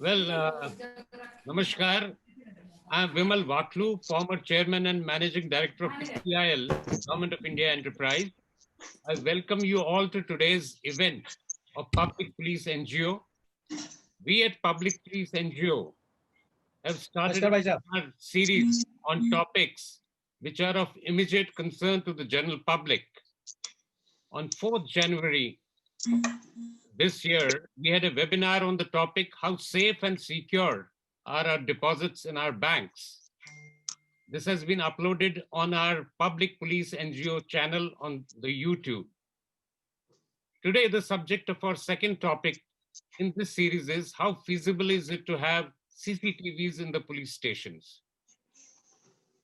Well, Namaskar. I'm Vimal Vatlu, former chairman and managing director of PCIL, Government of India Enterprise. I welcome you all to today's event of Public Police NGO. We at Public Police NGO have started नमस्कार भाई साहब। a series on topics which are of immediate concern to the general public. On 4th January this year, we had a webinar on the topic how safe and secure are our deposits in our banks. This has been uploaded on our Public Police NGO channel on the YouTube. Today, the subject of our second topic in this series is how feasible is it to have CCTVs in the police stations?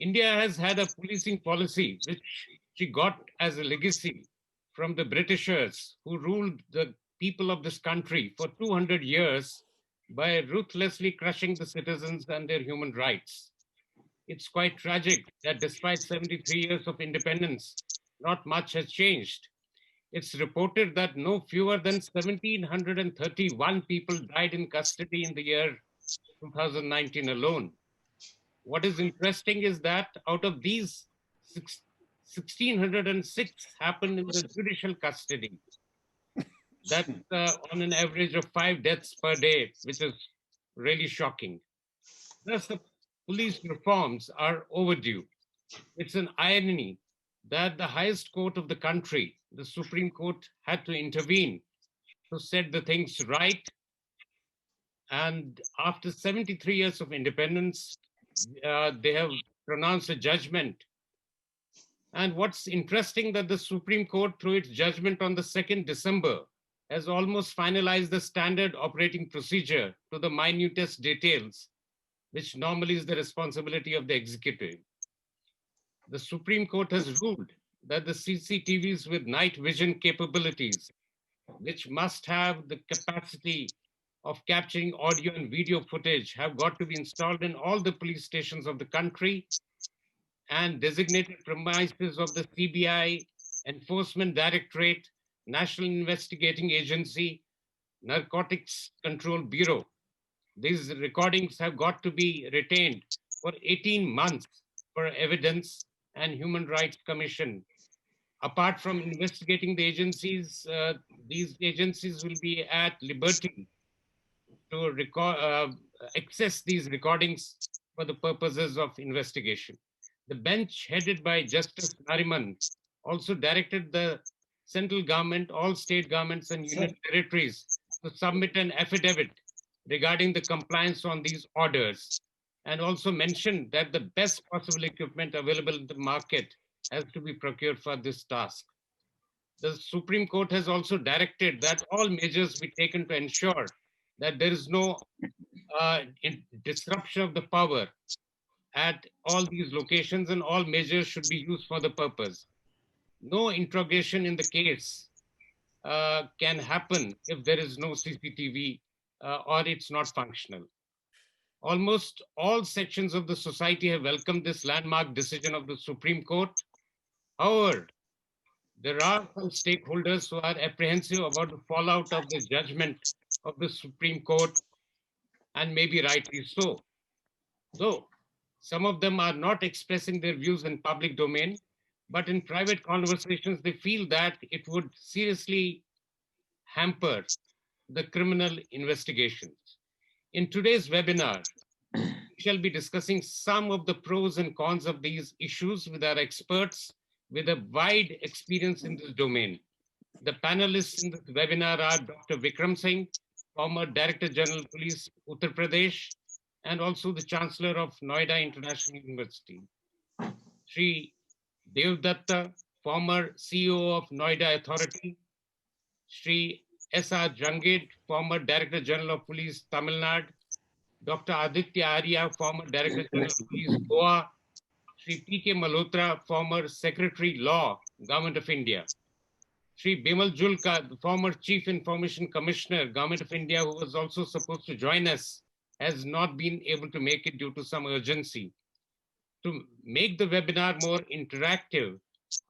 India has had a policing policy which she got as a legacy from the Britishers who ruled the people of this country for 200 years by ruthlessly crushing the citizens and their human rights. It's quite tragic that despite 73 years of independence, not much has changed. It's reported that no fewer than 1,731 people died in custody in the year 2019 alone. What is interesting is that out of these, 1,606 happened in the judicial custody. That's on an average of 5 deaths per day, which is really shocking. Thus, the police reforms are overdue. It's an irony that the highest court of the country, the Supreme Court, had to intervene to set the things right. And after 73 years of independence, they have pronounced a judgment. And what's interesting that the Supreme Court, through its judgment on the 2nd December, has almost finalized the standard operating procedure to the minutest details, which normally is the responsibility of the executive. The Supreme Court has ruled that the CCTVs with night vision capabilities, which must have the capacity of capturing audio and video footage, have got to be installed in all the police stations of the country, and designated premises of the CBI, Enforcement Directorate, National Investigating Agency, Narcotics Control Bureau. These recordings have got to be retained for 18 months for evidence and Human Rights Commission. Apart from investigating the agencies, these agencies will be at liberty to access these recordings for the purposes of investigation. The bench headed by Justice Nariman also directed the central government, all state governments and union territories to submit an affidavit regarding the compliance on these orders, and also mentioned that the best possible equipment available in the market has to be procured for this task. The Supreme Court has also directed that all measures be taken to ensure that there is no disruption of the power at all these locations, and all measures should be used for the purpose. No interrogation in the case can happen if there is no CCTV or it's not functional. Almost all sections of the society have welcomed this landmark decision of the Supreme Court. However, there are some stakeholders who are apprehensive about the fallout of the judgment of the Supreme Court, and maybe rightly so. Though some of them are not expressing their views in public domain, but in private conversations, they feel that it would seriously hamper the criminal investigations. In today's webinar, we shall be discussing some of the pros and cons of these issues with our experts with a wide experience in this domain. The panelists in this webinar are Dr. Vikram Singh, former Director General Police, Uttar Pradesh, and also the Chancellor of Noida International University. Shri Devdatta, former CEO of Noida Authority. Shri S.R. Jangid, former Director General of Police, Tamil Nadu. Dr. Aditya Arya, former Director General of Police, Goa. Shri P.K. Malhotra, former Secretary Law, Government of India. Shri Bimal Julka, the former Chief Information Commissioner, Government of India, who was also supposed to join us, has not been able to make it due to some urgency. To make the webinar more interactive,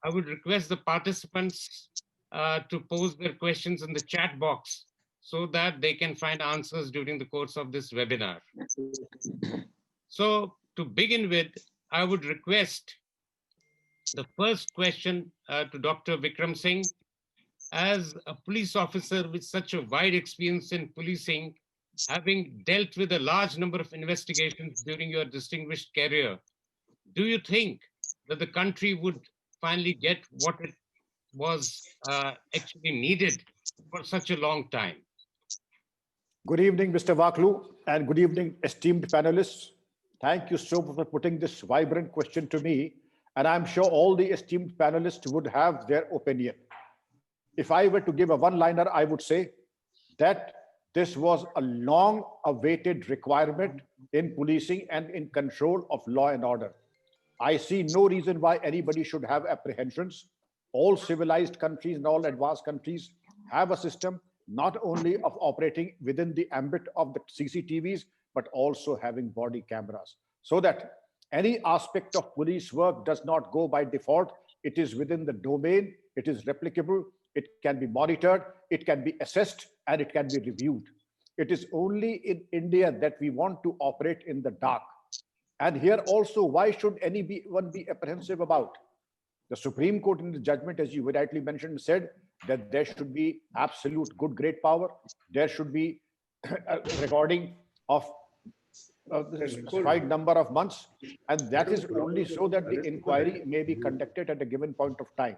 I would request the participants to pose their questions in the chat box so that they can find answers during the course of this webinar. So to begin with, I would request the first question to Dr. Vikram Singh. As a police officer with such a wide experience in policing, having dealt with a large number of investigations during your distinguished career, do you think that the country would finally get what it was actually needed for such a long time? Good evening, Mr. Vaklu, and good evening, esteemed panelists. Thank you so much for putting this vibrant question to me, and I'm sure all the esteemed panelists would have their opinion. If I were to give a one-liner, I would say that this was a long-awaited requirement in policing and in control of law and order. I see no reason why anybody should have apprehensions. All civilized countries and all advanced countries have a system not only of operating within the ambit of the CCTVs, but also having body cameras, so that any aspect of police work does not go by default. It is within the domain, it is replicable, it can be monitored, it can be assessed, and it can be reviewed. It is only in India that we want to operate in the dark. And here also, why should anyone be apprehensive about? The Supreme Court in the judgment, as you rightly mentioned, said that there should be absolute good great power. There should be a recording of the specified number of months. And that is only so that the inquiry may be conducted at a given point of time.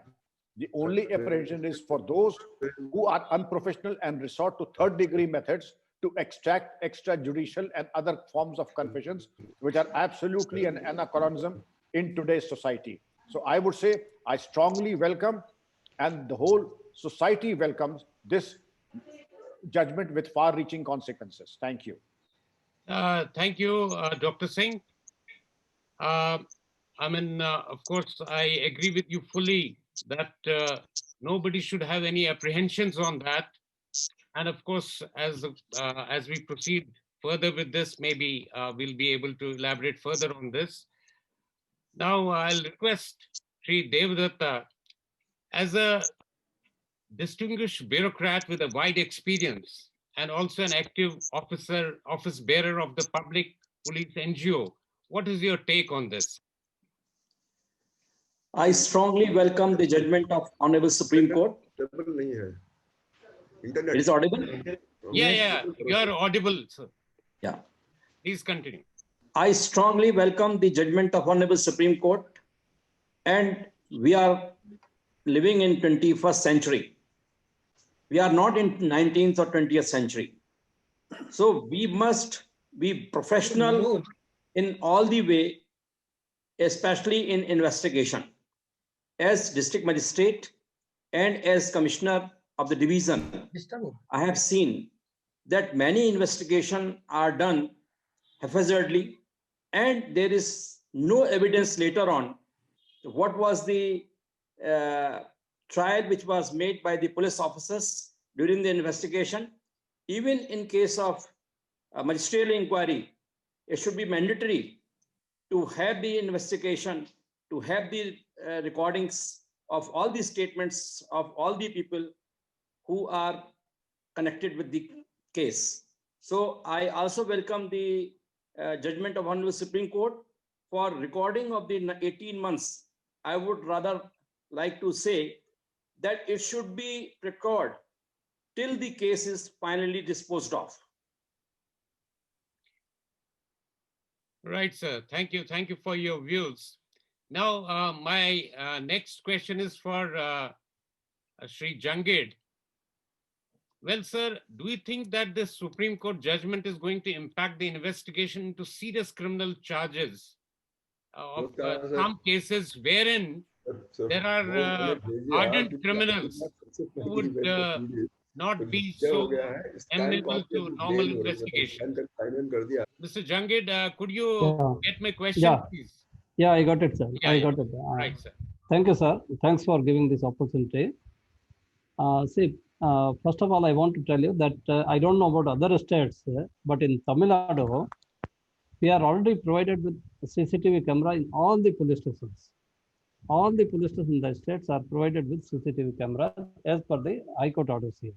The only apprehension is for those who are unprofessional and resort to third-degree methods to extract extrajudicial and other forms of confessions, which are absolutely an anachronism in today's society. So I would say I strongly welcome, and the whole society welcomes, this judgment with far-reaching consequences. Thank you. Thank you, Dr. Singh. Of course, I agree with you fully that nobody should have any apprehensions on that. And of course, as we proceed further with this, maybe we'll be able to elaborate further on this. Now, I'll request Sri Devadatta, as a distinguished bureaucrat with a wide experience and also an active office bearer of the Public Police NGO, what is your take on this? I strongly welcome the judgment of Honorable Supreme Court. It is audible? Yeah, you are audible, sir. Yeah. Please continue. I strongly welcome the judgment of Honorable Supreme Court, and we are living in 21st century. We are not in 19th or 20th century. So we must be professional in all the way, especially in investigation. As district magistrate and as commissioner of the division, I have seen that many investigations are done haphazardly, and there is no evidence later on what was the trial which was made by the police officers during the investigation. Even in case of magisterial inquiry, it should be mandatory to have the investigation, to have the recordings of all the statements of all the people who are connected with the case. So I also welcome the judgment of Honorable Supreme Court for recording of the 18 months. I would rather like to say that it should be recorded till the case is finally disposed of. Right, sir. Thank you. Thank you for your views. Now, my next question is for Sri Jangid. Well, sir, do you think that this Supreme Court judgment is going to impact the investigation into serious criminal charges of some cases wherein there are hardened criminals who would not be so amenable to normal investigation? Mr. Jangid, could you get my question, please? Yeah, I got it, sir. Yeah, I got it. Right, sir. Thank you, sir. Thanks for giving this opportunity. First of all, I want to tell you that I don't know about other states, but in Tamil Nadu, we are already provided with CCTV camera in all the police stations. All the police stations in the states are provided with CCTV camera as per the High Court orders here.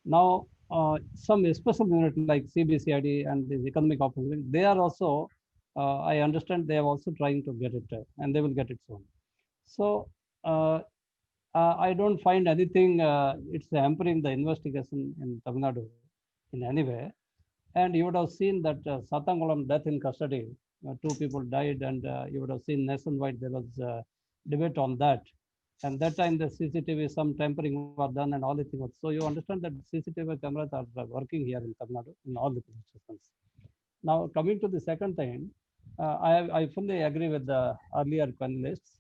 Now, some special unit like CBCID and the economic opposition, they are also, I understand they are also trying to get it and they will get it soon. So uh, I don't find anything, it's hampering the investigation in Tamil Nadu in any way. And you would have seen that Satangulam death in custody, two people died, and you would have seen nationwide there was debate on that. And that time the CCTV, some tampering was done and all the things. So you understand that CCTV cameras are working here in Tamil Nadu in all the police stations. Now coming to the second thing, I fully agree with the earlier panelists,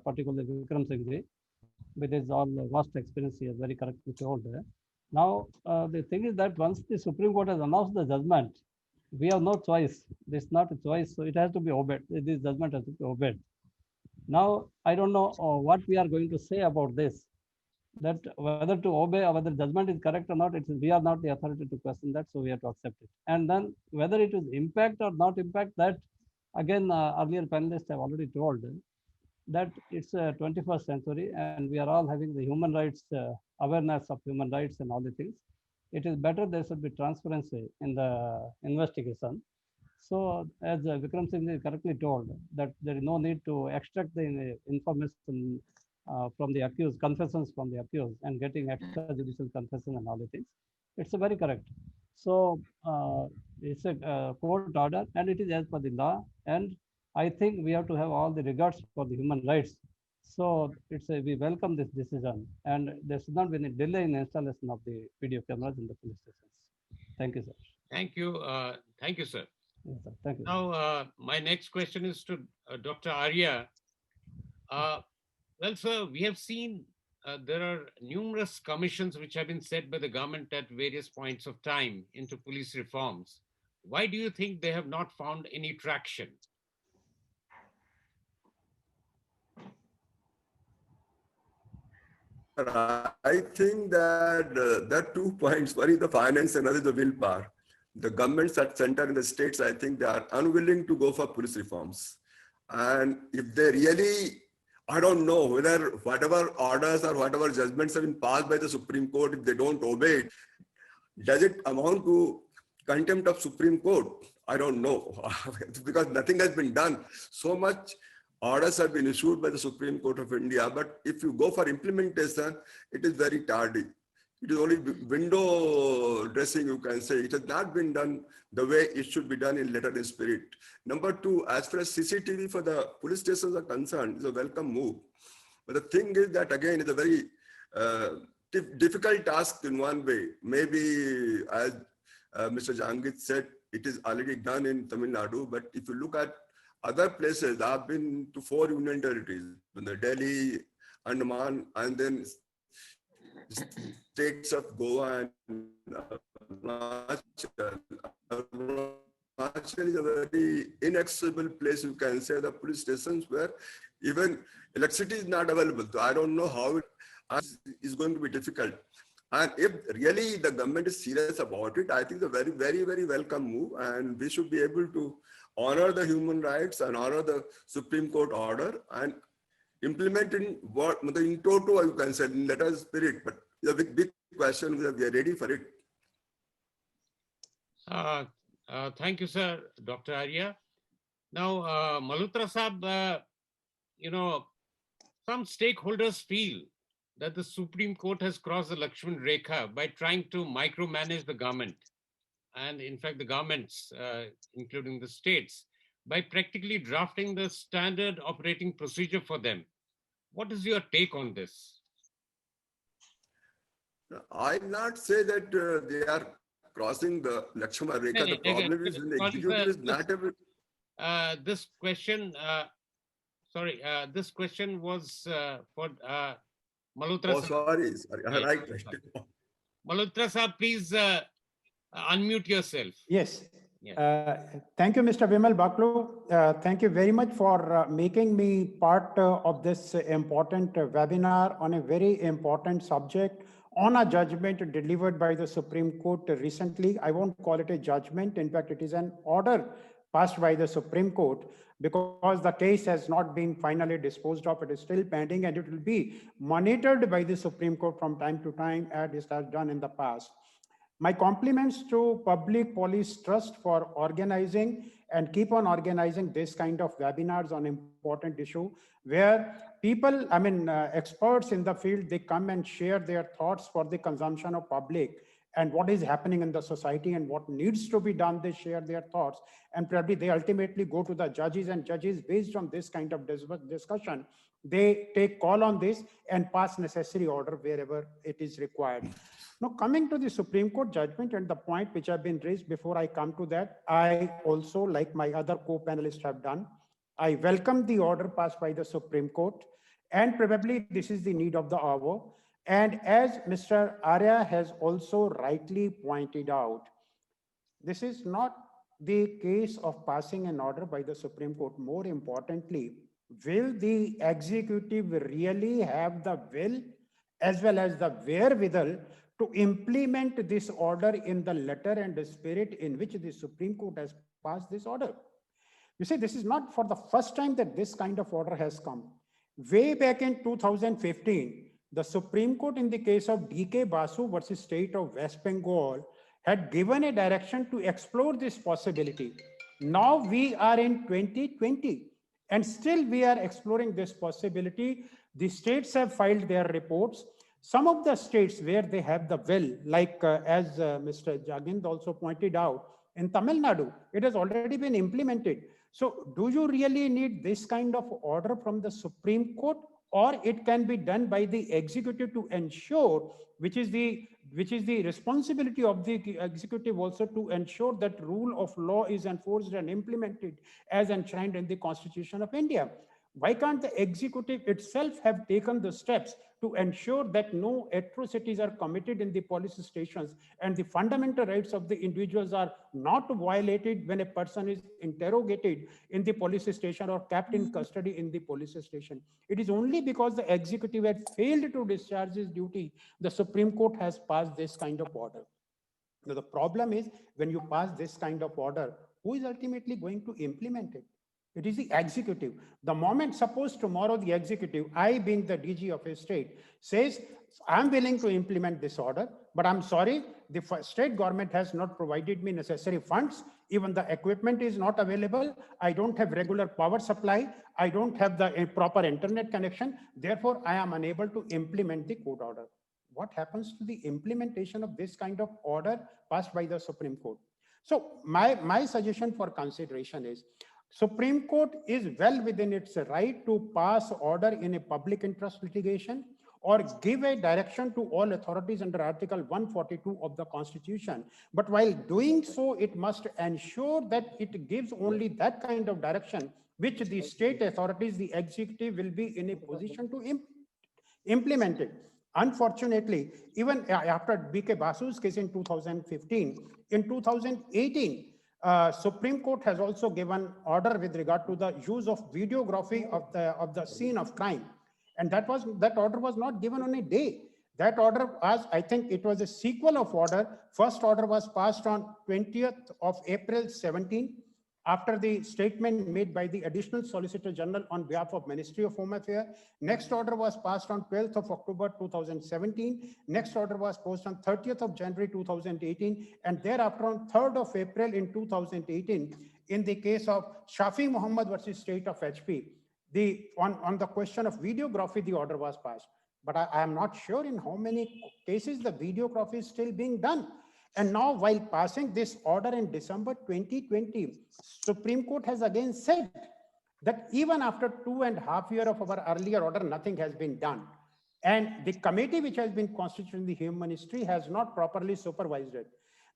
particularly Vikram Singh, with his all vast experience, he has very correctly told. Now, the thing is that once the Supreme Court has announced the judgment, we have no choice. This is not a choice, so it has to be obeyed. This judgment has to be obeyed. Now, I don't know what we are going to say about this, that whether to obey or whether judgment is correct or not, we are not the authority to question that, so we have to accept it. And then whether it is impact or not impact, that again, earlier panelists have already told that it's a 21st century and we are all having the human rights, awareness of human rights and all the things. It is better there should be transparency in the investigation. So as Vikram Singh correctly told, that there is no need to extract the information from the accused, confessions from the accused and getting extrajudicial confession and all the things. It's a very correct. So it's a court order and it is as per the law. And I think we have to have all the regards for the human rights. So we welcome this decision and there should not be any delay in installation of the video cameras in the police stations. Thank you, sir. Thank you. Thank you, sir. Yes, sir. Thank you. Now, my next question is to Dr. Arya. Well, sir, we have seen there are numerous commissions which have been set by the government at various points of time into police reforms. Why do you think they have not found any traction? I think that there are 2 points. One is the finance, another is the willpower. The governments at center and the states, I think they are unwilling to go for police reforms. And if they really, I don't know whether whatever orders or whatever judgments have been passed by the Supreme Court, if they don't obey it, does it amount to contempt of Supreme Court? I don't know because nothing has been done. So much orders have been issued by the Supreme Court of India, but if you go for implementation, it is very tardy. It is only window dressing, you can say. It has not been done the way it should be done in letter and spirit. Number 2, as far as CCTV for the police stations are concerned, it's a welcome move. But the thing is that, again, it's a very difficult task in one way. Maybe, as Mr. Jangit said, it is already done in Tamil Nadu, but if you look at other places, I've been to 4 union territories, Delhi, Andaman, and then states of Goa and Arunachal. Arunachal is a very inaccessible place, you can say, the police stations where even electricity is not available. So I don't know how it is going to be difficult. And if really the government is serious about it, I think it's a very, very, very welcome move. And we should be able to honor the human rights and honor the Supreme Court order and implement in what in toto, you can say, in letter spirit. But it's a big question. We are ready for it. Thank you, sir, Dr. Arya. Now, Malhotra Sahab, you know, some stakeholders feel that the Supreme Court has crossed the Lakshman Rekha by trying to micromanage the government. And in fact, the governments, including the states, by practically drafting the standard operating procedure for them. What is your take on this? I'll not say that they are crossing the Lakshman Rekha. The problem is when the executive is not able. This question, this question was for Malhotra. Oh, sorry. Right. Malhotra Sahab, please unmute yourself. Yes. Yeah. Thank you, Mr. Vimal Baklu. Thank you very much for making me part of this important webinar on a very important subject on a judgment delivered by the Supreme Court recently. I won't call it a judgment. In fact, it is an order passed by the Supreme Court because the case has not been finally disposed of. It is still pending and it will be monitored by the Supreme Court from time to time as it has done in the past. My compliments to Public Police Trust for organizing and keep on organizing this kind of webinars on important issue where people, experts in the field, they come and share their thoughts for the consumption of public and what is happening in the society and what needs to be done. They share their thoughts and probably they ultimately go to the judges, and judges, based on this kind of discussion, they take call on this and pass necessary order wherever it is required. Now, coming to the Supreme Court judgment and the point which have been raised, before I come to that, I also, like my other co-panelists have done, I welcome the order passed by the Supreme Court, and probably this is the need of the hour. And as Mr. Arya has also rightly pointed out, this is not the case of passing an order by the Supreme Court. More importantly, will the executive really have the will as well as the wherewithal to implement this order in the letter and the spirit in which the Supreme Court has passed this order? You see, this is not for the first time that this kind of order has come. Way back in 2015, the Supreme Court in the case of D.K. Basu versus State of West Bengal had given a direction to explore this possibility. Now we are in 2020 and still we are exploring this possibility. The states have filed their reports. Some of the states where they have the will, like as Mr. Jagind also pointed out, in Tamil Nadu, it has already been implemented. So do you really need this kind of order from the Supreme Court, or it can be done by the executive to ensure, which is the responsibility of the executive also to ensure that rule of law is enforced and implemented as enshrined in the Constitution of India? Why can't the executive itself have taken the steps to ensure that no atrocities are committed in the police stations and the fundamental rights of the individuals are not violated when a person is interrogated in the police station or kept in custody in the police station? It is only because the executive had failed to discharge his duty, the Supreme Court has passed this kind of order. Now, the problem is when you pass this kind of order, who is ultimately going to implement it? It is the executive. The moment, suppose tomorrow the executive, I being the DG of a state, says, I'm willing to implement this order, but I'm sorry, the state government has not provided me necessary funds. Even the equipment is not available. I don't have regular power supply. I don't have the proper internet connection. Therefore, I am unable to implement the court order. What happens to the implementation of this kind of order passed by the Supreme Court? So my suggestion for consideration is, Supreme Court is well within its right to pass order in a public interest litigation or give a direction to all authorities under Article 142 of the Constitution. But while doing so, it must ensure that it gives only that kind of direction which the state authorities, the executive, will be in a position to implement it. Unfortunately, even after B.K. Basu's case in 2015, in 2018, Supreme Court has also given order with regard to the use of videography of the scene of crime. And that order was not given on a day. That order was, I think it was a sequel of order. First order was passed on 20th of April 17, after the statement made by the Additional Solicitor General on behalf of Ministry of Home Affairs. Next order was passed on 12th of October 2017. Next order was passed on 30th of January 2018. And thereafter on 3rd of April in 2018, in the case of Shafi Muhammad versus State of HP, on the question of videography, the order was passed. But I am not sure in how many cases the videography is still being done. And now, while passing this order in December 2020, Supreme Court has again said that even after 2.5 years of our earlier order, nothing has been done. And the committee which has been constituted in the Home Ministry has not properly supervised it.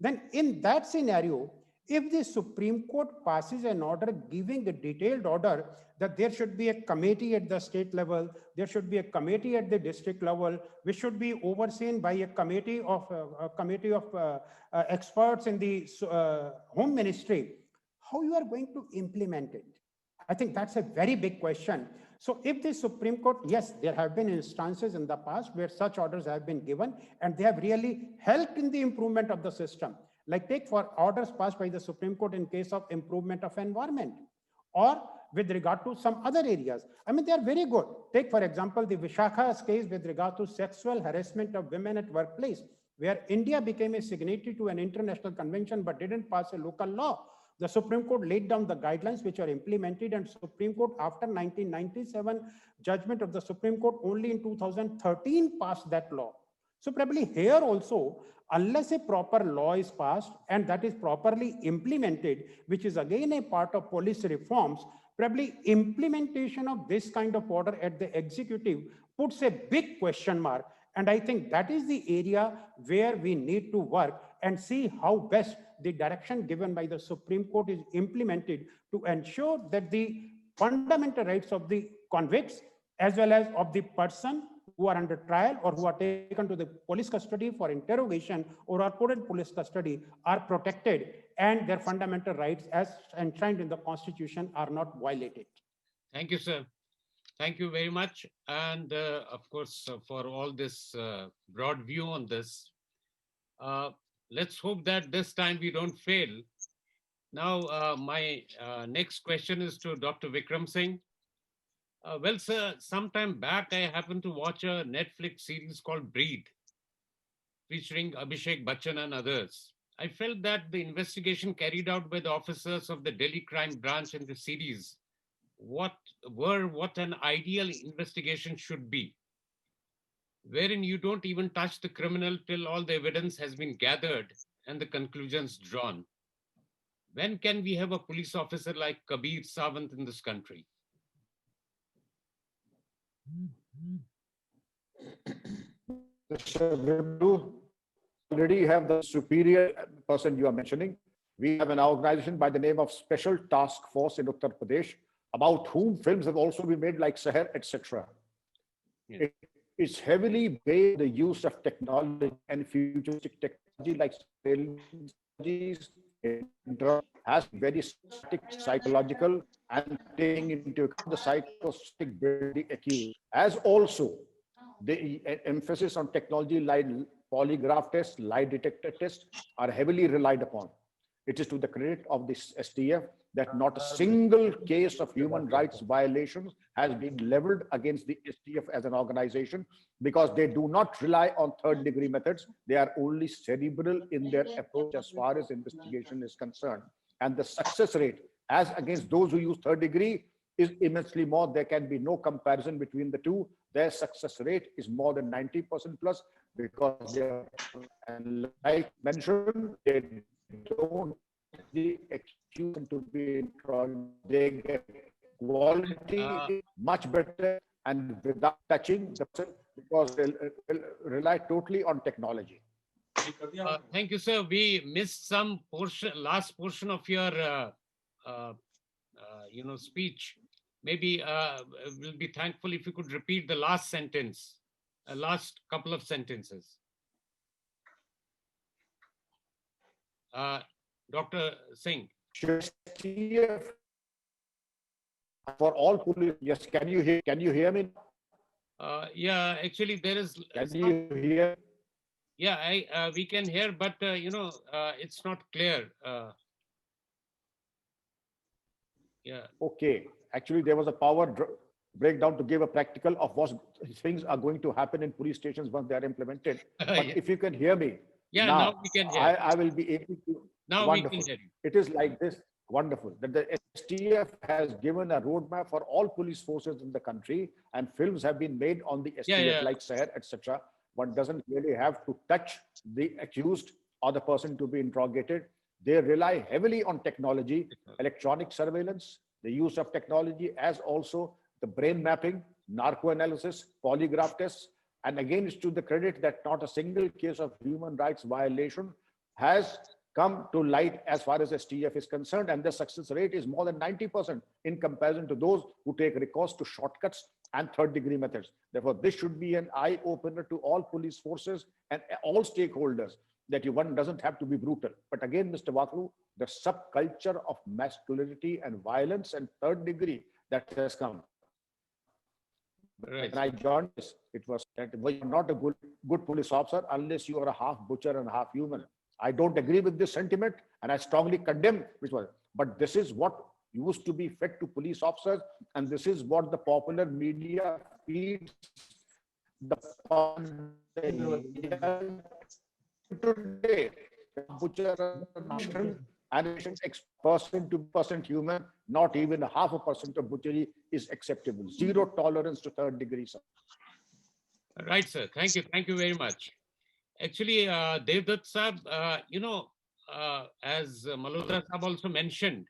Then in that scenario, if the Supreme Court passes an order giving a detailed order that there should be a committee at the state level, there should be a committee at the district level, which should be overseen by a committee of experts in the Home Ministry, how you are going to implement it? I think that's a very big question. So if the Supreme Court, yes, there have been instances in the past where such orders have been given and they have really helped in the improvement of the system. Like take for orders passed by the Supreme Court in case of improvement of environment or with regard to some other areas. I mean, they are very good. Take, for example, the Vishakha's case with regard to sexual harassment of women at workplace. where India became a signatory to an international convention but didn't pass a local law. The Supreme Court laid down the guidelines which are implemented, and Supreme Court after 1997 judgment of the Supreme Court only in 2013 passed that law. So probably here also, unless a proper law is passed and that is properly implemented, which is again a part of police reforms, probably implementation of this kind of order at the executive puts a big question mark. And I think that is the area where we need to work and see how best the direction given by the Supreme Court is implemented to ensure that the fundamental rights of the convicts as well as of the person who are under trial or who are taken to the police custody for interrogation or are put in police custody are protected and their fundamental rights as enshrined in the Constitution are not violated. Thank you, sir. Thank you very much. And of course, for all this broad view on this, let's hope that this time we don't fail. Now, my next question is to Dr. Vikram Singh. Well, sir, sometime back, I happened to watch a Netflix series called Breed, featuring Abhishek Bachchan and others. I felt that the investigation carried out by the officers of the Delhi Crime Branch in the series what an ideal investigation should be, wherein you don't even touch the criminal till all the evidence has been gathered and the conclusions drawn. When can we have a police officer like Kabir Sawant in this country? Mr. Vibhu, already have the superior person you are mentioning. We have an organization by the name of Special Task Force in Uttar Pradesh, about whom films have also been made like Seher, etc. Yeah. It's heavily based on the use of technology and futuristic technology like technologies has very static psychological and taking into account the psychotic building accused, as also the emphasis on technology like polygraph tests, lie detector tests are heavily relied upon. It is to the credit of this STF that not a single case of human rights violations has been leveled against the STF as an organization, because they do not rely on third degree methods. They are only cerebral in their approach as far as investigation is concerned. And the success rate as against those who use third degree is immensely more. There can be no comparison between the two. Their success rate is more than 90% plus, because they are, and like mentioned, they don't the accused to be they get quality much better and without touching the person, because they rely totally on technology. Thank you, sir. We missed some portion, last portion of your speech. Maybe we'll be thankful if you could repeat the last sentence, last couple of sentences. Dr. Singh. STF for all police. Yes, can you hear me? Yeah, actually there is. Can you hear? Yeah, we can hear, but it's not clear. Yeah. Okay. Actually, there was a power breakdown to give a practical of what things are going to happen in police stations once they are implemented. But Yeah. if you can hear me, Yeah, now we can hear. I will be able to. Now wonderful. we can hear you. It is like this. Wonderful that the STF has given a roadmap for all police forces in the country, and films have been made on the STF like Seher, etc. One doesn't really have to touch the accused or the person to be interrogated. They rely heavily on technology, electronic surveillance, the use of technology, as also the brain mapping, narco analysis, polygraph tests. And again, it's to the credit that not a single case of human rights violation has come to light as far as STF is concerned, and the success rate is more than 90% in comparison to those who take recourse to shortcuts and third degree methods. Therefore, this should be an eye opener to all police forces and all stakeholders, that one doesn't have to be brutal. But again, Mr. Vaklu, the subculture of masculinity and violence and third degree that has come. Right. When I joined this, it was that you're not a good police officer unless you are a half butcher and half human. I don't agree with this sentiment, and I strongly condemn which was. But this is what used to be fed to police officers, and this is what the popular media feeds the today, butcher national and X% to percent human, not even 0.5% of butchery is acceptable. Zero tolerance to third degree. Sir. Right, sir. Thank you. Thank you very much. Actually, Devdutt Sahab, as Malhotra Sahab also mentioned,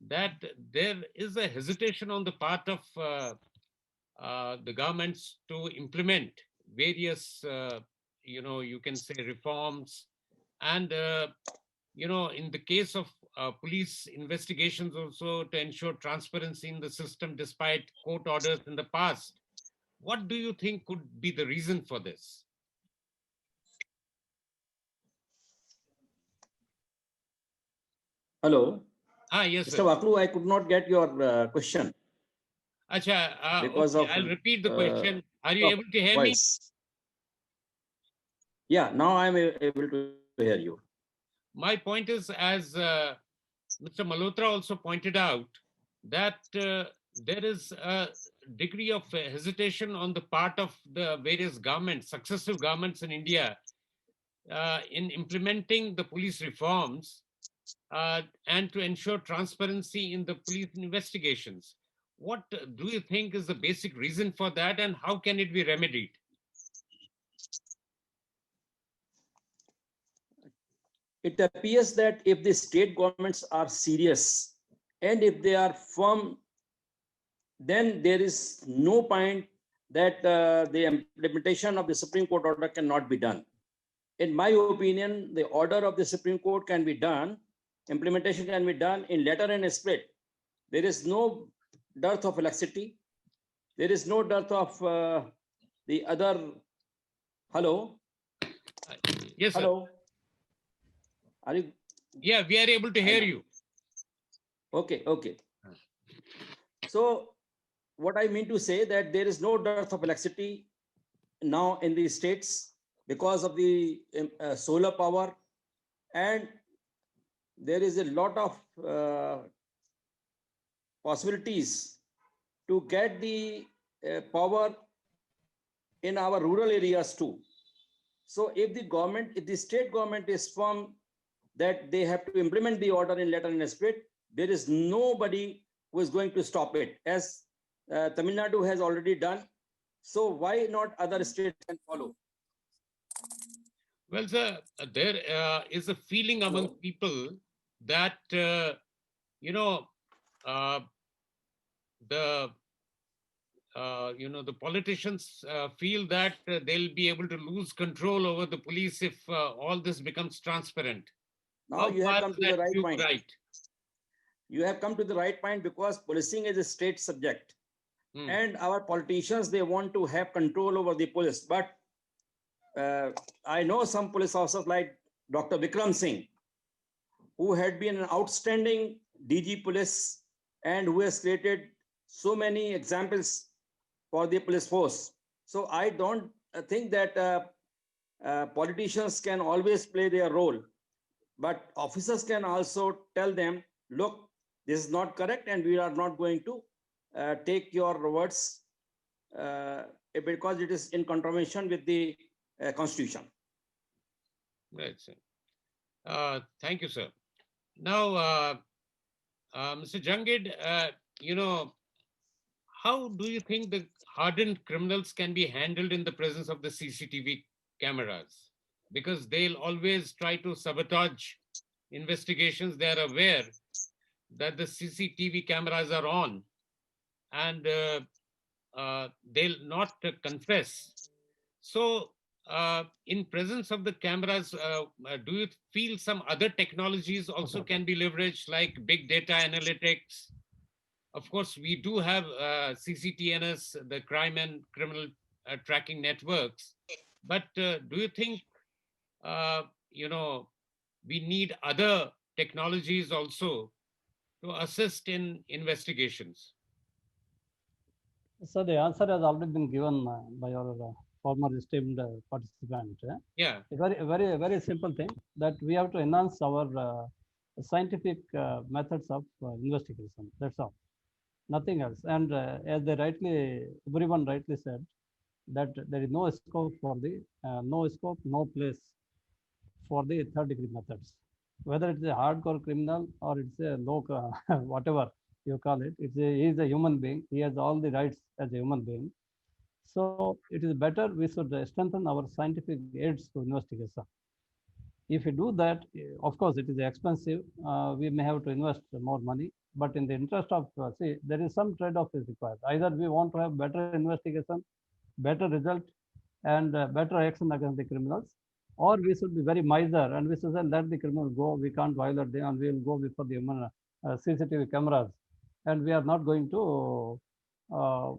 that there is a hesitation on the part of the governments to implement various, you can say reforms. And, in the case of police investigations also to ensure transparency in the system despite court orders in the past. What do you think could be the reason for this? Hello, Yes, Mr. sir. Vaklu, I could not get your question Acha, because okay, of I'll repeat the question. Are you of able to hear me? voice. Yeah, now I'm able to hear you. My point is, as Mr. Malhotra also pointed out, that there is a degree of hesitation on the part of the various governments, successive governments in India, in implementing the police reforms and to ensure transparency in the police investigations. What do you think is the basic reason for that, and how can it be remedied? It appears that if the state governments are serious and if they are firm, then there is no point that the implementation of the Supreme Court order cannot be done. In my opinion, the order of the Supreme Court can be done, implementation can be done in letter and spirit. There is no dearth of laxity. There is no dearth of the other. Hello? Yes, sir. Hello? Are you? Yeah, we are able to hear you. Okay, okay. So what I mean to say that there is no dearth of electricity now in the states because of the solar power, and there is a lot of possibilities to get the power in our rural areas too. So if the government, if the state government is firm that they have to implement the order in letter and spirit, there is nobody who is going to stop it, as Tamil Nadu has already done. So why not other states can follow? Well, sir, there is a feeling among people that, the politicians feel that they'll be able to lose control over the police if all this becomes transparent. Now How you have far come is to the that right view point. right? You have come to the right point because policing is a state subject. And our politicians, they want to have control over the police. But I know some police officers like Dr. Vikram Singh, who had been an outstanding DG police and who has created so many examples for the police force. So I don't think that politicians can always play their role, but officers can also tell them, look, this is not correct and we are not going to take your words because it is in contravention with the constitution. Right, sir. Thank you, sir. Now, Mr. Jangid, how do you think the hardened criminals can be handled in the presence of the CCTV cameras? Because they'll always try to sabotage investigations. They are aware that the CCTV cameras are on, and they'll not confess. So, in presence of the cameras, do you feel some other technologies also can be leveraged, like big data analytics? Of course, we do have CCTNS, the crime and criminal tracking networks. But do you think, we need other technologies also to assist in investigations? So the answer has already been given by our former esteemed participant. Yeah. A very simple thing that we have to enhance our scientific methods of investigation. That's all, nothing else. And as everyone rightly said, that there is no scope for the no scope, no place for the third degree methods. Whether it's a hardcore criminal or it's a low, whatever you call it, he is a human being. He has all the rights as a human being. So it is better we should strengthen our scientific aids to investigation. If we do that, of course, it is expensive. We may have to invest more money, but in the interest of, see, there is some trade-off is required. Either we want to have better investigation, better result, and better action against the criminals, or we should be very miser and we should say, let the criminal go. We can't violate them, and we will go before the human CCTV cameras, and we are not going to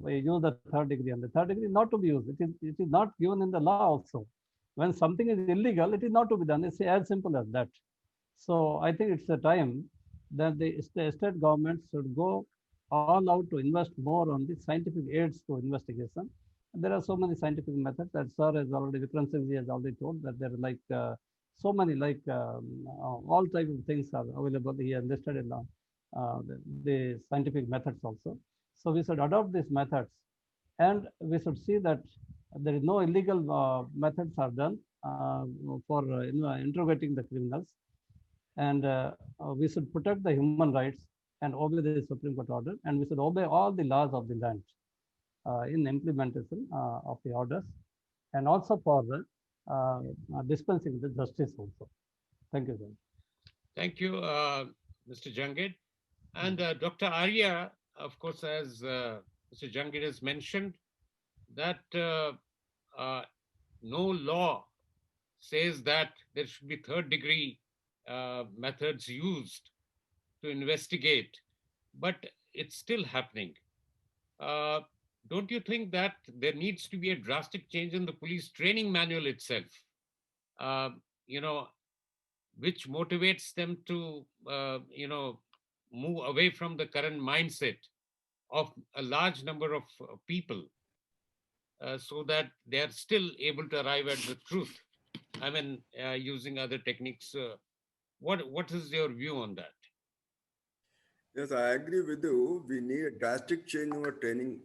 use the third degree. And the third degree not to be used. It is not given in the law also. When something is illegal, it is not to be done. It's as simple as that. So I think it's a time that the state governments should go all out to invest more on the scientific aids to investigation. And there are so many scientific methods that sir has already, Vikram Singh has already told that there are like so many, like all type of things are available. He has listed in the scientific methods also. So we should adopt these methods, and we should see that there is no illegal methods are done for interrogating the criminals, and we should protect the human rights and obey the Supreme Court order, and we should obey all the laws of the land in implementation of the orders, and also for dispensing the justice also. Thank you, sir. Thank you, Mr. Jangid. And Dr. Arya, of course, as Mr. Jangid has mentioned, that no law says that there should be third degree methods used to investigate, but it's still happening. Don't you think that there needs to be a drastic change in the police training manual itself, which motivates them to, move away from the current mindset of a large number of people, so that they are still able to arrive at the truth? I mean, using other techniques. What is your view on that? Yes, I agree with you. We need a drastic change in our training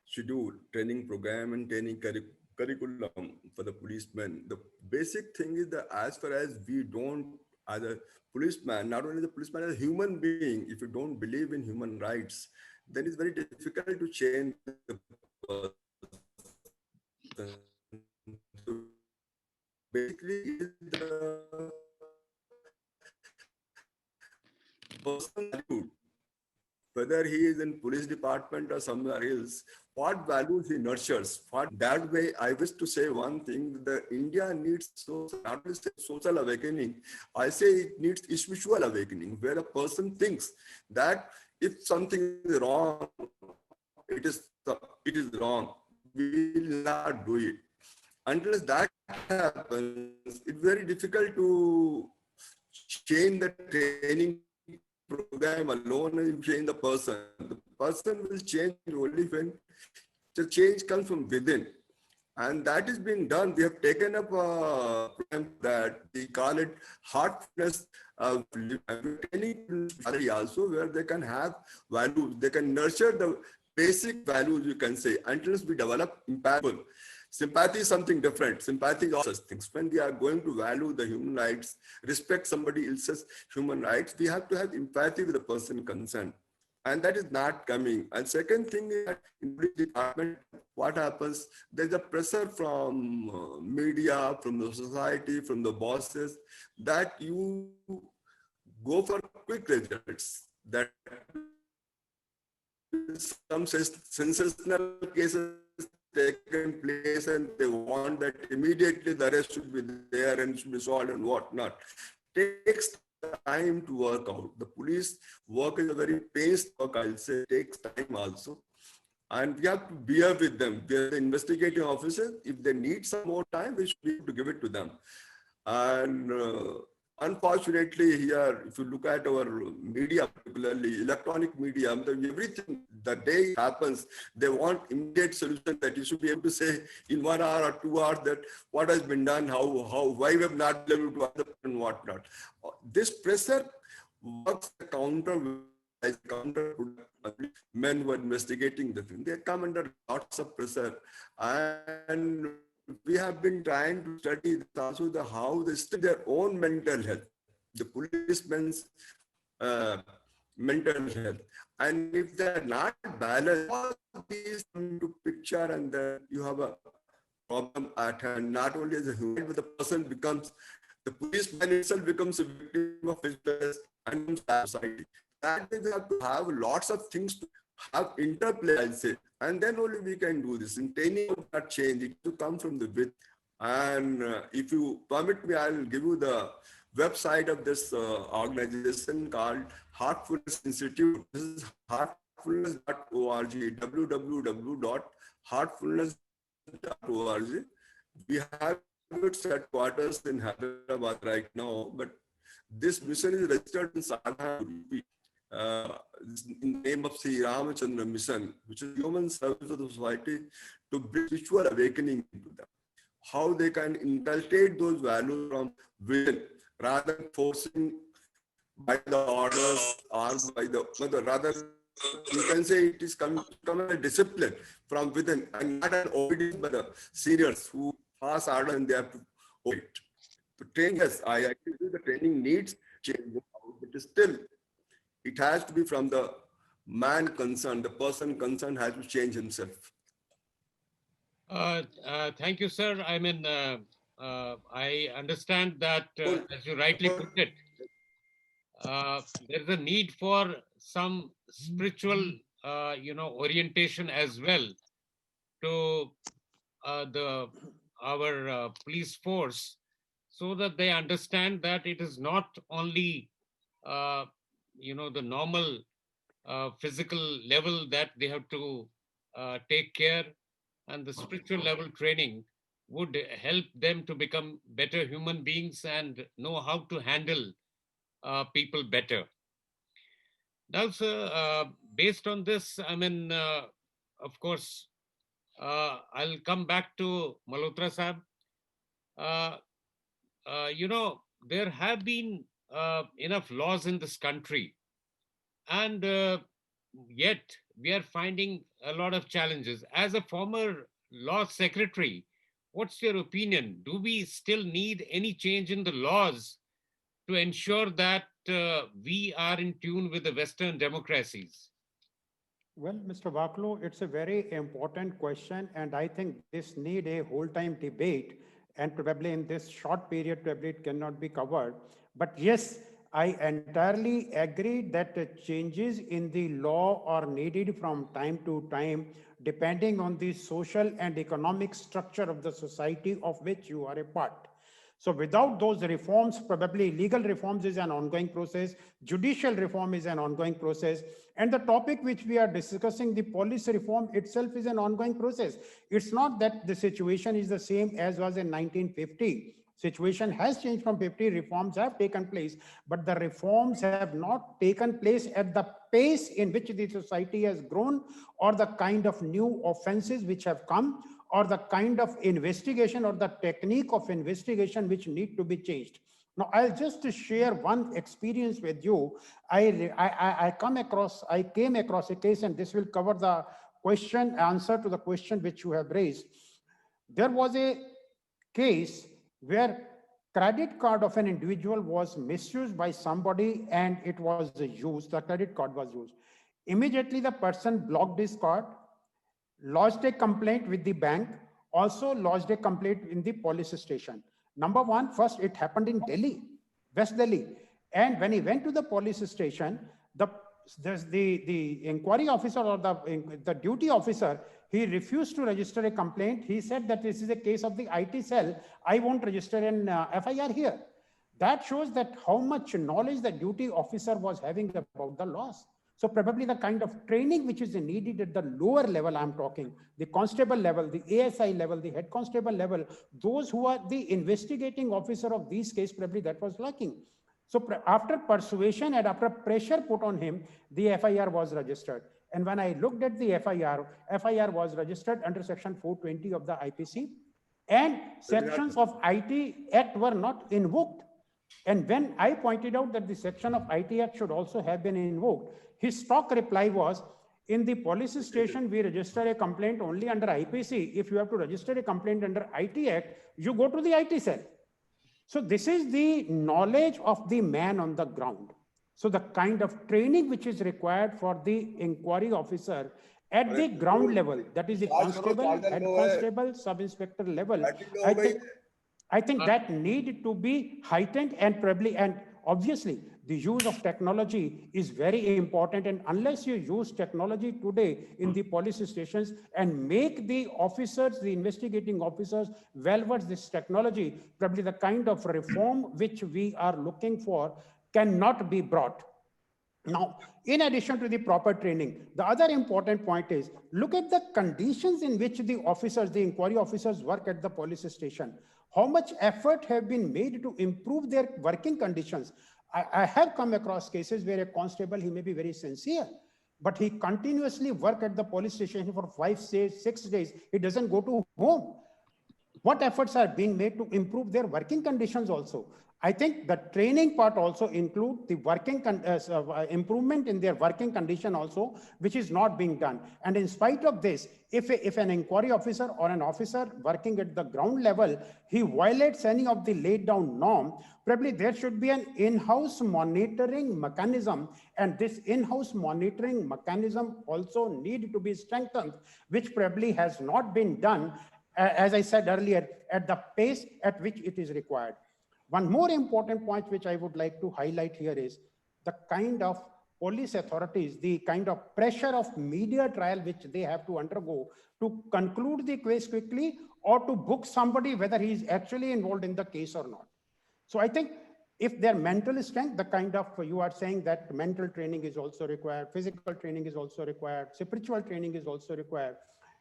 schedule, training program, and training curriculum for the policemen. The basic thing is that as far as we don't, as a policeman, not only the policeman, as a human being, if you don't believe in human rights, then it's very difficult to change the person. So basically, the person, whether he is in police department or somewhere else, what values he nurtures. That way, I wish to say one thing: the India needs not only social awakening. I say it needs spiritual awakening, where a person thinks that if something is wrong, it is wrong. We will not do it. Until that happens, it's very difficult to change the training program alone and change the person. The person will change only when the change comes from within. And that is being done. We have taken up a program that we call it heartfulness training also, where they can have values. They can nurture the basic values, you can say, until we develop empathy. Sympathy is something different. Sympathy is all such things. When we are going to value the human rights, respect somebody else's human rights, we have to have empathy with the person concerned. And that is not coming. And second thing is that in the department, what happens, there's a pressure from media, from the society, from the bosses, that you go for quick results. That some sensational cases taken place and they want that immediately the arrest should be there and should be solved and whatnot. Takes time to work out. The police work is a very paced work, I'll say. It takes time also. And we have to bear with them. We are the investigating officers. If they need some more time, we should be able to give it to them. And unfortunately here, if you look at our media, particularly electronic media, everything, the day it happens, they want immediate solution that you should be able to say in 1 hour or 2 hours that what has been done, why we have not been able to other and whatnot. This pressure works counter men who are investigating the thing. They come under lots of pressure. And we have been trying to study also how they still their own mental health, the policemen's mental health. And if they're not balanced, all these come into picture, and then you have a problem at hand, not only as a human, but the person becomes, the policeman itself becomes a victim of his past and society. That way, we have to have lots of things to have interplay, I'll say, and then only we can do this. In training of that change, it to come from the with. And if you permit me, I'll give you the website of this organization called Heartfulness Institute. This is heartfulness.org, www.heartfulness.org. We have its headquarters in Hyderabad right now, but this mission is registered in Sadhana, UP. In the name of Sri Ramachandra Mission, which is human service of the society to bring spiritual awakening to them. How they can inculcate those values from within, rather than forcing by the orders or by the, rather you can say it is come a discipline from within and not an obedience by the seniors who pass order and they have to obey it. The training, yes, I agree with the training needs change, but still it has to be from the man concerned, the person concerned has to change himself. Thank you, sir. I mean, I understand that, as you rightly put it, there's a need for some spiritual, orientation as well to our police force, so that they understand that it is not only, the normal physical level that they have to take care, and the spiritual level training would help them to become better human beings and know how to handle people better. Now, sir, based on this, I mean, of course, I'll come back to Malhotra Sahab. There have been enough laws in this country, and yet we are finding a lot of challenges. As a former law secretary, what's your opinion? Do we still need any change in the laws to ensure that we are in tune with the Western democracies? Well, Mr. Vaklu, it's a very important question, and I think this need a whole-time debate, and probably in this short period, probably it cannot be covered. But yes, I entirely agree that the changes in the law are needed from time to time, depending on the social and economic structure of the society of which you are a part. So without those reforms, probably legal reforms is an ongoing process, judicial reform is an ongoing process, and the topic which we are discussing, the police reform itself, is an ongoing process. It's not that the situation is the same as was in 1950. Situation has changed from 50, reforms have taken place, but the reforms have not taken place at the pace in which the society has grown, or the kind of new offenses which have come, or the kind of investigation or the technique of investigation which need to be changed. Now, I'll just share one experience with you. I came across a case, and this will cover the answer to the question which you have raised. There was a case where credit card of an individual was misused by somebody, and it was used, the credit card was used. Immediately, the person blocked his card, lodged a complaint with the bank, also lodged a complaint in the police station. Number one, first it happened in Delhi, West Delhi. And when he went to the police station, the inquiry officer or the duty officer, he refused to register a complaint. He said that this is a case of the IT cell. I won't register an FIR here. That shows that how much knowledge the duty officer was having about the laws. So probably the kind of training which is needed at the lower level, I'm talking, the constable level, the ASI level, the head constable level, those who are the investigating officer of these cases, probably that was lacking. So after persuasion and after pressure put on him, the FIR was registered. And when I looked at the FIR was registered under section 420 of the IPC, and sections of IT Act were not invoked. And when I pointed out that the section of IT Act should also have been invoked, his stock reply was, In the police station, we register a complaint only under IPC. If you have to register a complaint under IT Act, you go to the IT cell. So this is the knowledge of the man on the ground. So the kind of training which is required for the inquiry officer at the ground level, that is the constable, head constable, sub-inspector level, I think that need to be heightened and probably, and obviously the use of technology is very important. And unless you use technology today in the police stations and make the officers, the investigating officers, well versed this technology, probably the kind of reform which we are looking for cannot be brought. Now, in addition to the proper training, the other important point is look at the conditions in which the officers, the inquiry officers work at the police station. How much effort have been made to improve their working conditions? I have come across cases where a constable, he may be very sincere, but he continuously work at the police station for 5 days, 6 days. He doesn't go to home. What efforts are being made to improve their working conditions also? I think the training part also include the working improvement in their working condition also, which is not being done. And in spite of this, if an inquiry officer or an officer working at the ground level, he violates any of the laid down norm, probably there should be an in-house monitoring mechanism. And this in-house monitoring mechanism also need to be strengthened, which probably has not been done, as I said earlier, at the pace at which it is required. One more important point which I would like to highlight here is the kind of police authorities, the kind of pressure of media trial which they have to undergo to conclude the case quickly or to book somebody whether he is actually involved in the case or not. So I think if their mental strength, the kind of, you are saying that mental training is also required, physical training is also required, spiritual training is also required.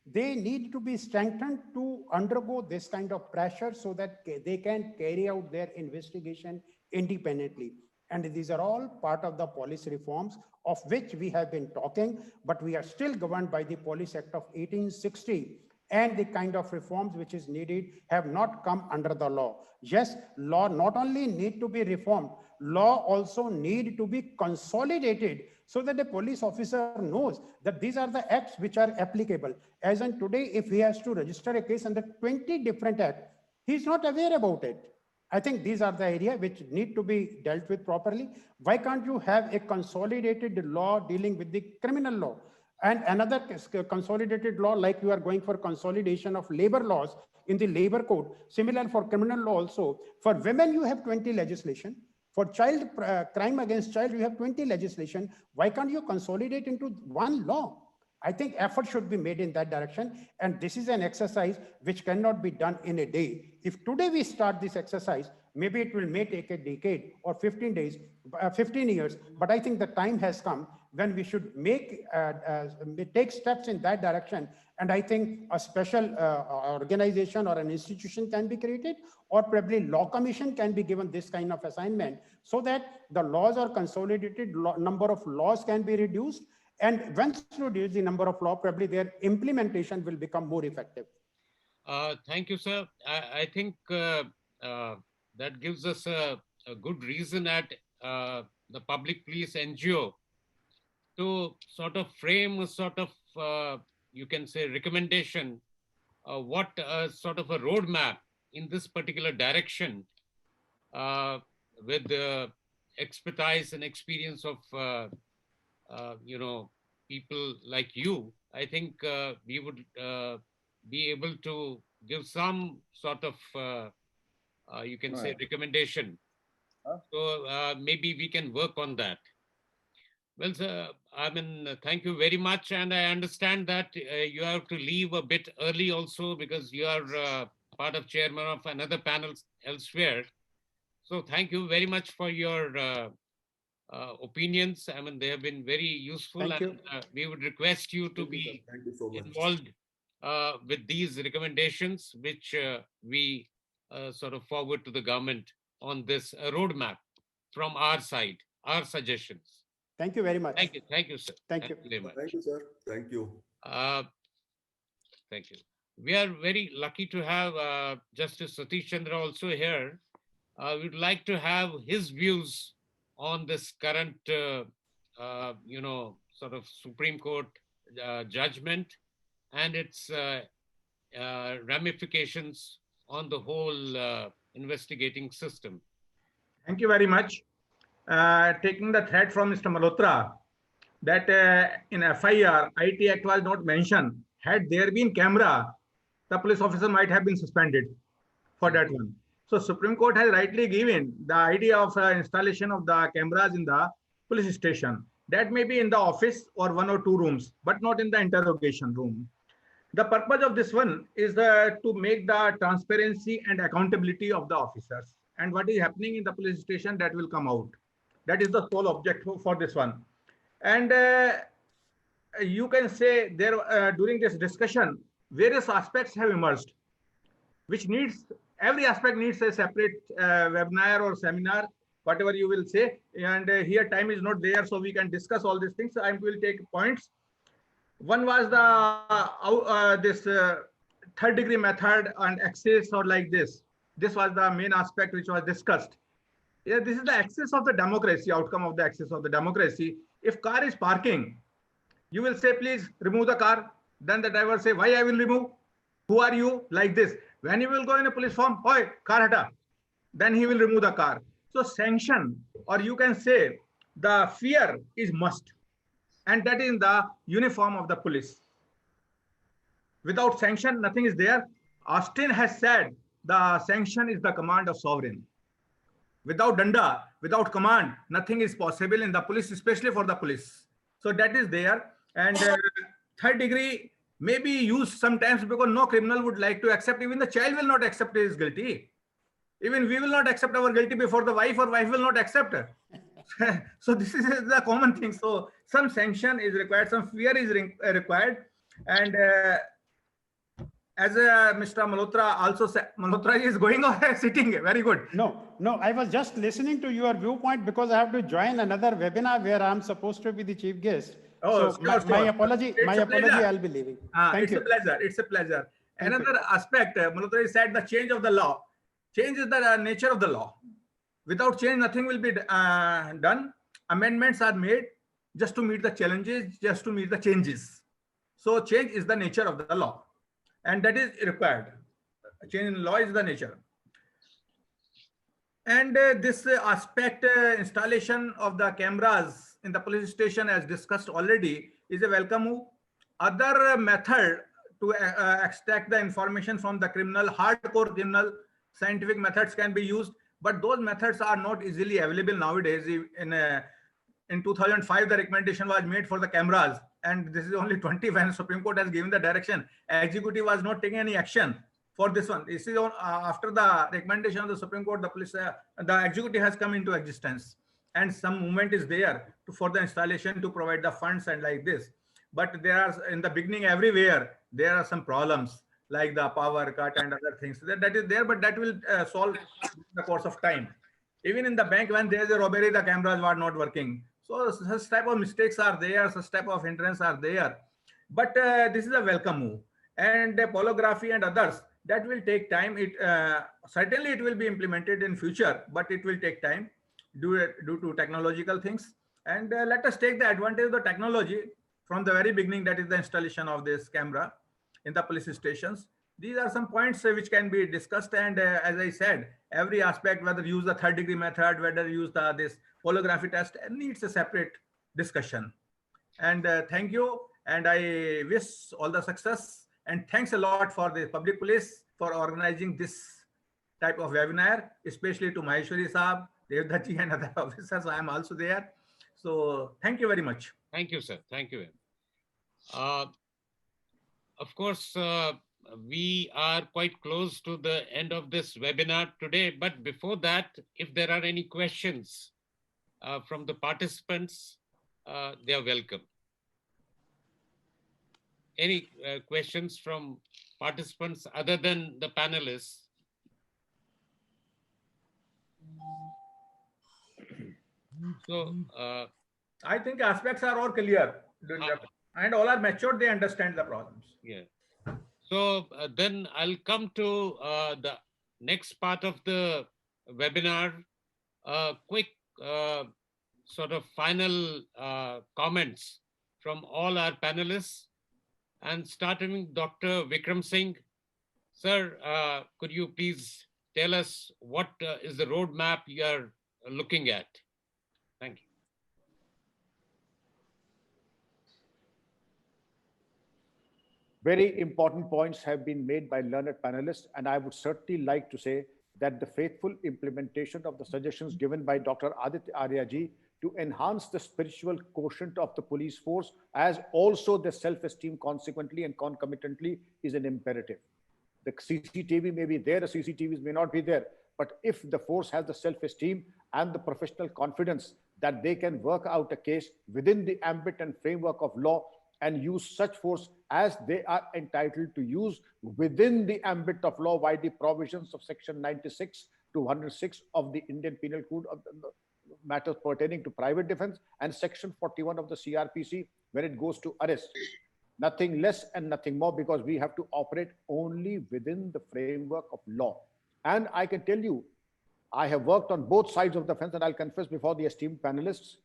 They need to be strengthened to undergo this kind of pressure so that they can carry out their investigation independently. And these are all part of the police reforms of which we have been talking, but we are still governed by the Police Act of 1860. And the kind of reforms which is needed have not come under the law. Yes, law not only need to be reformed, law also need to be consolidated so that the police officer knows that these are the acts which are applicable. As in today, if he has to register a case under 20 different acts, he's not aware about it. I think these are the areas which need to be dealt with properly. Why can't you have a consolidated law dealing with the criminal law? And another consolidated law, like you are going for consolidation of labor laws in the labor code, similar for criminal law also. For women, you have 20 legislation. For child crime against child, you have 20 legislation. Why can't you consolidate into one law? I think effort should be made in that direction. And this is an exercise which cannot be done in a day. If today we start this exercise, maybe it may take a decade or 15 days, 15 years. But I think the time has come when we should take steps in that direction. And I think a special organization or an institution can be created, or probably law commission can be given this kind of assignment so that the laws are consolidated, number of laws can be reduced. And once you reduce the number of law, probably their implementation will become more effective. Thank you, sir. I think that gives us a good reason at the Public Police NGO to sort of frame a sort of, you can say, recommendation, what sort of a roadmap in this particular direction with the expertise and experience of, you know, people like you. I think we would be able to give some sort of, you can say, recommendation. So maybe we can work on that. Well, sir, I mean, thank you very much. And I understand that you have to leave a bit early also because you are part of chairman of another panel elsewhere. So thank you very much for your opinions. I mean, they have been very useful. Thank you. And we would request you to be Thank you so much. involved with these recommendations, which we sort of forward to the government on this roadmap from our side, our suggestions. Thank you very much. Thank you. Thank you, sir. Thank you. Very much. Thank you, sir. Thank you. Thank you. We are very lucky to have Justice Satish Chandra also here. We'd like to have his views on this current, you know, sort of Supreme Court judgment and its ramifications on the whole investigating system. Thank you very much. Taking the thread from Mr. Malhotra, that in FIR, IT Act was not mentioned. Had there been camera, the police officer might have been suspended for that one. So Supreme Court has rightly given the idea of installation of the cameras in the police station. That may be in the office or 1 or 2 rooms, but not in the interrogation room. The purpose of this one is to make the transparency and accountability of the officers. And what is happening in the police station, that will come out. That is the sole objective for this one. And you can say there during this discussion, various aspects have emerged, which needs, every aspect needs a separate webinar or seminar, whatever you will say. And here time is not there, so we can discuss all these things. I will take points. One was the this third degree method and access or like this. This was the main aspect which was discussed. Yeah, this is the access of the democracy, outcome of the access of the democracy. If car is parking, you will say, please remove the car. Then the driver say, why I will remove? Who are you? Like this. When you will go in a police form, oi, car hata. Then he will remove the car. So sanction, or you can say the fear is must. And that is in the uniform of the police. Without sanction, nothing is there. Austin has said the sanction is the command of sovereign. Without danda, without command, nothing is possible in the police, especially for the police. So that is there. And third degree may be used sometimes because no criminal would like to accept. Even the child will not accept he is guilty. Even we will not accept our guilty before the wife, or wife will not accept her. So this is the common thing. So some sanction is required, some fear is required. And as Mr. Malhotra also said, Malhotra is going or sitting. Very good. No, I was just listening to your viewpoint because I have to join another webinar where I'm supposed to be the chief guest. Oh, so sure. my apology, Pleasure. I'll be leaving. Thank you. It's a pleasure. It's a pleasure. Another aspect, Malhotra said the change of the law. Change is the nature of the law. Without change, nothing will be done. Amendments are made just to meet the challenges, just to meet the changes. So change is the nature of the law. And that is required. Change in law is the nature. And this aspect, installation of the cameras in the police station, as discussed already, is a welcome move. Other method to extract the information from the criminal, hardcore criminal, scientific methods can be used, but those methods are not easily available nowadays. In 2005, the recommendation was made for the cameras, and this is only 20 when Supreme Court has given the direction. Executive was not taking any action for this one. This is after the recommendation of the Supreme Court, the police, the executive has come into existence, and some movement is there for the installation to provide the funds and like this. But there are, in the beginning, everywhere there are some problems like the power cut and other things. That is there, but that will solve in the course of time. Even in the bank, when there is a robbery, the cameras were not working. So such type of mistakes are there, such type of hindrance are there. But this is a welcome move. And polography and others, that will take time. Certainly it will be implemented in future, but it will take time due to technological things. And let us take the advantage of the technology from the very beginning, that is the installation of this camera in the police stations. These are some points which can be discussed. And as I said, every aspect, whether use the third degree method, whether use this polography test, needs a separate discussion. And thank you. And I wish all the success. And thanks a lot for the public police for organizing this type of webinar, especially to Maheshwari Saab, Devdaji and other officers. I am also there. So thank you very much. Thank you, sir. Thank you. Of course, we are quite close to the end of this webinar today. But before that, if there are any questions from the participants, they are welcome. Any questions from participants other than the panelists? So I think aspects are all clear and all are matured. They understand the problems. Yeah. So then I'll come to the next part of the webinar. Quick sort of final comments from all our panelists, and starting with Dr. Vikram Singh. Sir, could you please tell us what is the roadmap you are looking at? Thank you. Very important points have been made by learned panelists, and I would certainly like to say that the faithful implementation of the suggestions given by Dr. Aditya Arya ji to enhance the spiritual quotient of the police force, as also the self-esteem consequently and concomitantly, is an imperative. The CCTV may be there, the CCTVs may not be there, but if the force has the self-esteem and the professional confidence that they can work out a case within the ambit and framework of law and use such force as they are entitled to use within the ambit of law by the provisions of section 96 to 106 of the Indian Penal Code of the matters pertaining to private defense, and section 41 of the CRPC when it goes to arrest. Nothing less and nothing more, because we have to operate only within the framework of law. And I can tell you, I have worked on both sides of the fence, and I'll confess before the esteemed panelists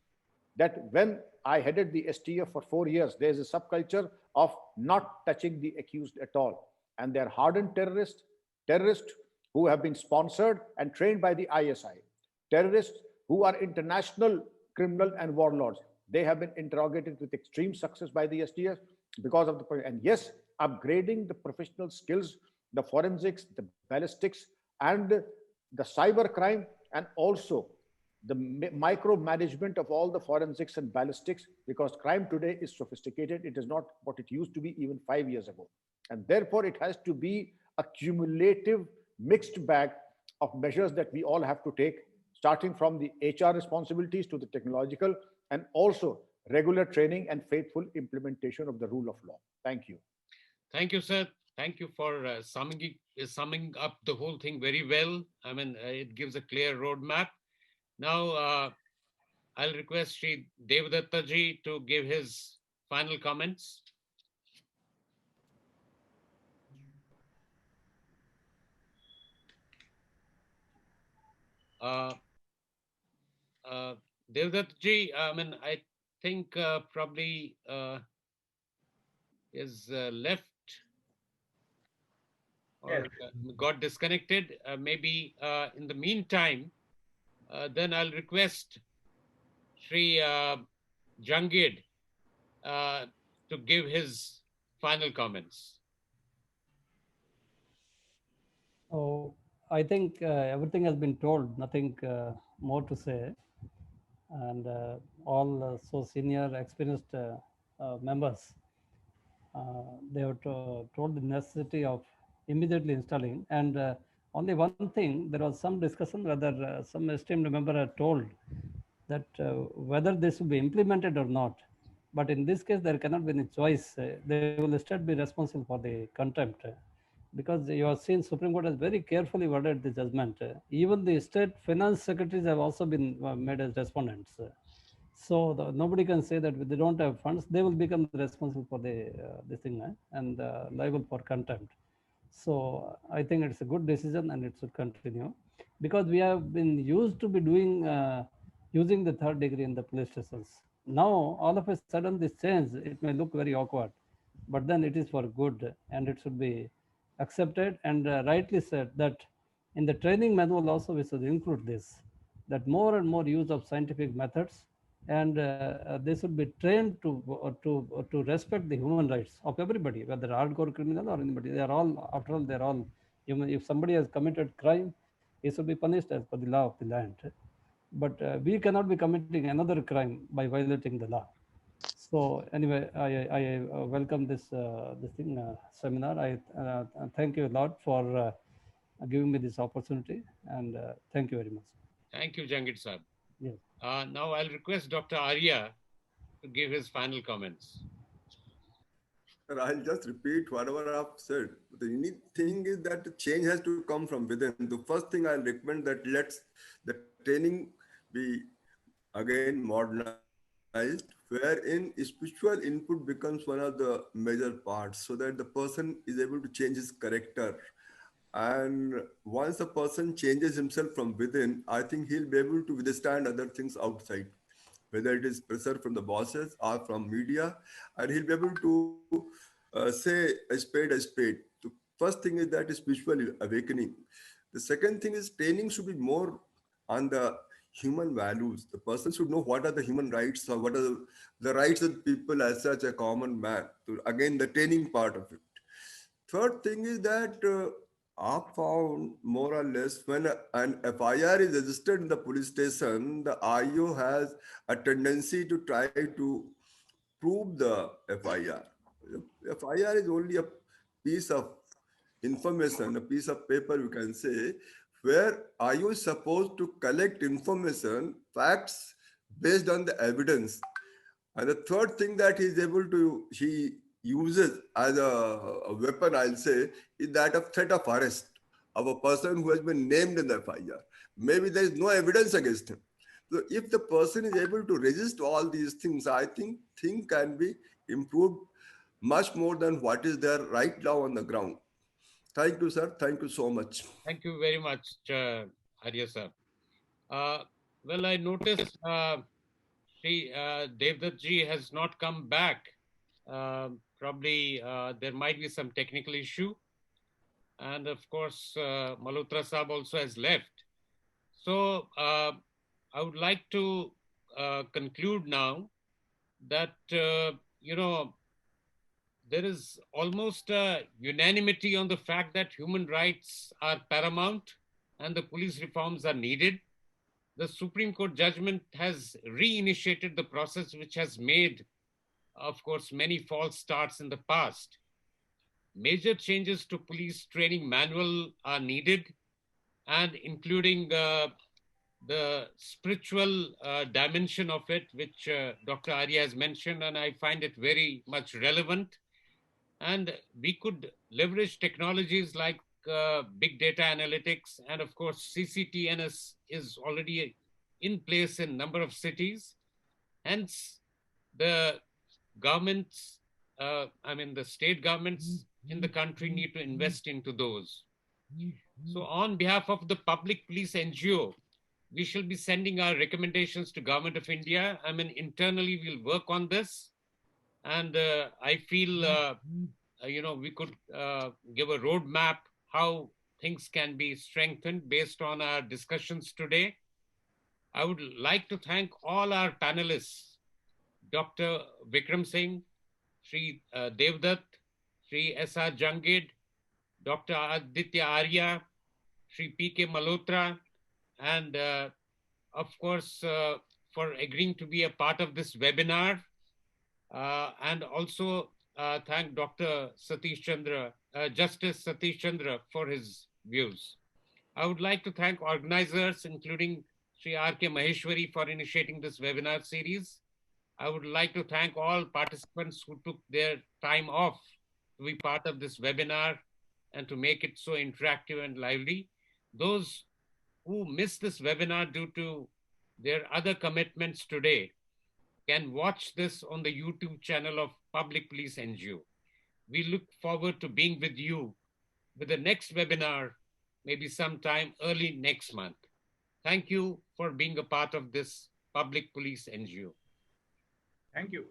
that when I headed the STF for 4 years, there's a subculture of not touching the accused at all. And they're hardened terrorists who have been sponsored and trained by the ISI, terrorists who are international criminal and warlords. They have been interrogated with extreme success by the STF because of the, and yes, upgrading the professional skills, the forensics, the ballistics, and the cyber crime, and also the micromanagement of all the forensics and ballistics, because crime today is sophisticated. It is not what it used to be even 5 years ago. And therefore, it has to be a cumulative mixed bag of measures that we all have to take, starting from the HR responsibilities to the technological, and also regular training and faithful implementation of the rule of law. Thank you. Thank you, sir. Thank you for summing up the whole thing very well. I mean, it gives a clear roadmap. Now, I'll request Sri Devadatta ji to give his final comments. Devadatta ji, I mean, I think probably is left or got disconnected. Maybe in the meantime, then I'll request Sri Jangid to give his final comments. Oh, I think everything has been told, nothing more to say. And all so senior, experienced members, they have told the necessity of immediately installing. And only one thing, there was some discussion whether some esteemed member had told that whether this will be implemented or not. But in this case, there cannot be any choice. They will instead be responsible for the contempt. Because you have seen Supreme Court has very carefully worded the judgment. Even the state finance secretaries have also been made as respondents. So nobody can say that if they don't have funds, they will become responsible for the this thing and liable for contempt. So I think it's a good decision and it should continue, because we have been used to be doing using the third degree in the police stations. Now all of a sudden this change, it may look very awkward, but then it is for good and it should be accepted. And rightly said that in the training manual also we should include this, that more and more use of scientific methods, and they should be trained to respect the human rights of everybody, whether hardcore criminal or anybody. They are all, after all, they're all human. If somebody has committed crime, he should be punished as per the law of the land. But we cannot be committing another crime by violating the law. So anyway, I welcome this seminar. I thank you a lot for giving me this opportunity, and thank you very much. Thank you, Jangid Sahib. Yes. Now I'll request Dr. Arya to give his final comments. I'll just repeat whatever I've said. The unique thing is that the change has to come from within. The first thing I'll recommend that let's the training be again modernized, wherein spiritual input becomes one of the major parts, so that the person is able to change his character. And once a person changes himself from within, I think he'll be able to withstand other things outside. whether it is pressure from the bosses or from media, and he'll be able to say a spade a spade. The first thing is that is spiritual awakening. The second thing is training should be more on the human values. The person should know what are the human rights or what are the rights of people as such a common man. So again, the training part of it. Third thing is that I found more or less when an FIR is registered in the police station, the IO has a tendency to try to prove the FIR. FIR is only a piece of information, a piece of paper, you can say, where IO is supposed to collect information, facts based on the evidence. And the third thing that he uses as a weapon, I'll say, is that of threat of arrest of a person who has been named in the FIR. Maybe there is no evidence against him. So if the person is able to resist all these things, I think things can be improved much more than what is there right now on the ground. Thank you, sir. Thank you so much. Thank you very much, Arya sir. Well, I noticed Sri Devdutt ji has not come back. Probably there might be some technical issue. And of course, Malhotra Saab also has left. So I would like to conclude now that, there is almost a unanimity on the fact that human rights are paramount and the police reforms are needed. The Supreme Court judgment has reinitiated the process which has made, of course, many false starts in the past. Major changes to police training manual are needed, and including the spiritual dimension of it, which Dr. Arya has mentioned, and I find it very much relevant. And we could leverage technologies like big data analytics, and of course, CCTNS is already in place in a number of cities. Hence, the governments, the state governments in the country need to invest into those. So on behalf of the Public Police NGO, we shall be sending our recommendations to Government of India. Internally we'll work on this. And I feel, we could give a roadmap how things can be strengthened based on our discussions today. I would like to thank all our panelists, Dr. Vikram Singh, Sri Devdutt, Sri S.R. Jangid, Dr. Aditya Arya, Sri P.K. Malhotra, and of course, for agreeing to be a part of this webinar. And also thank Dr. Satish Chandra, Justice Satish Chandra, for his views. I would like to thank organizers, including Sri R.K. Maheshwari, for initiating this webinar series. I would like to thank all participants who took their time off to be part of this webinar and to make it so interactive and lively. Those who missed this webinar due to their other commitments today can watch this on the YouTube channel of Public Police NGO. We look forward to being with you with the next webinar, maybe sometime early next month. Thank you for being a part of this Public Police NGO. Thank you.